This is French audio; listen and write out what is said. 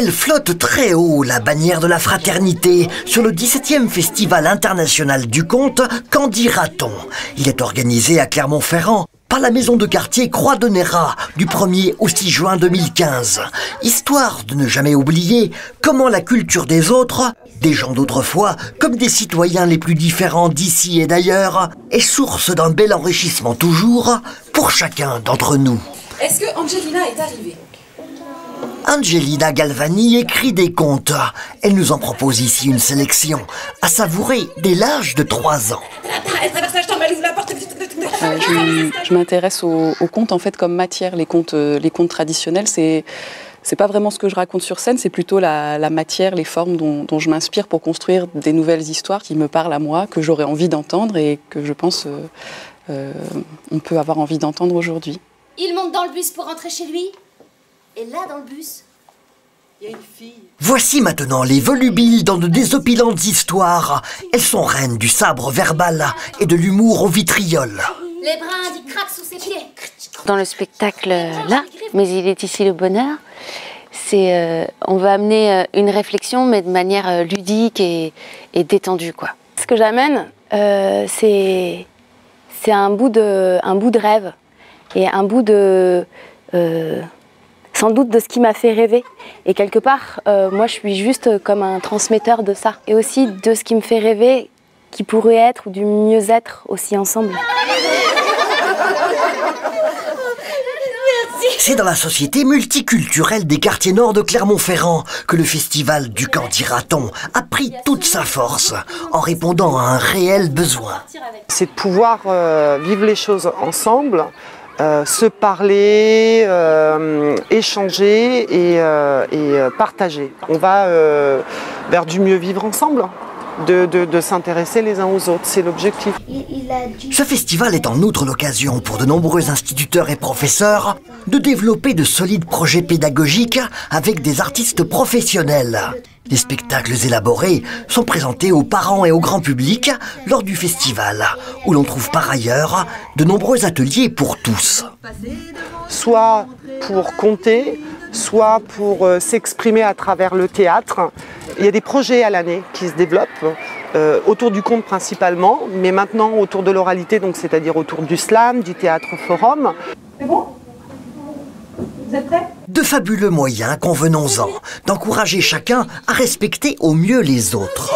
Elle flotte très haut, la bannière de la fraternité, sur le 17e Festival international du conte, Qu'en dira-t-on? Il est organisé à Clermont-Ferrand par la maison de quartier Croix de Néra du 1er au 6 juin 2015. Histoire de ne jamais oublier comment la culture des autres, des gens d'autrefois, comme des citoyens les plus différents d'ici et d'ailleurs, est source d'un bel enrichissement toujours pour chacun d'entre nous. Est-ce que Angelina est arrivée? Angelina Galvani écrit des contes. Elle nous en propose ici une sélection, à savourer dès l'âge de 3 ans. Je m'intéresse aux contes en fait comme matière. Les contes traditionnels, c'est pas vraiment ce que je raconte sur scène, c'est plutôt la matière, les formes dont je m'inspire pour construire des nouvelles histoires qui me parlent à moi, que j'aurais envie d'entendre et que je pense on peut avoir envie d'entendre aujourd'hui. Il monte dans le bus pour rentrer chez lui. Et là, dans le bus, il y a une fille. Voici maintenant les volubiles dans de désopilantes histoires. Elles sont reines du sabre verbal et de l'humour au vitriol. Les brins qui craquent sous ses pieds. Dans le spectacle là, mais il est ici le bonheur, on va amener une réflexion mais de manière ludique et détendue quoi. Ce que j'amène, c'est un bout de rêve et un bout de sans doute de ce qui m'a fait rêver. Et quelque part, moi je suis juste comme un transmetteur de ça. Et aussi de ce qui me fait rêver, qui pourrait être ou du mieux-être aussi ensemble. C'est dans la société multiculturelle des quartiers nord de Clermont-Ferrand que le festival du Qu'en dira-t-on a pris toute sa force en répondant à un réel besoin. C'est de pouvoir vivre les choses ensemble, se parler, échanger et partager. On va vers du mieux vivre ensemble. De s'intéresser les uns aux autres, c'est l'objectif. Ce festival est en outre l'occasion pour de nombreux instituteurs et professeurs de développer de solides projets pédagogiques avec des artistes professionnels. Les spectacles élaborés sont présentés aux parents et au grand public lors du festival, où l'on trouve par ailleurs de nombreux ateliers pour tous. Soit pour conter, soit pour s'exprimer à travers le théâtre. Il y a des projets à l'année qui se développent, autour du conte principalement, mais maintenant autour de l'oralité, donc c'est-à-dire autour du slam, du théâtre forum. C'est bon? Vous êtes prêts? De fabuleux moyens, convenons-en, d'encourager chacun à respecter au mieux les autres.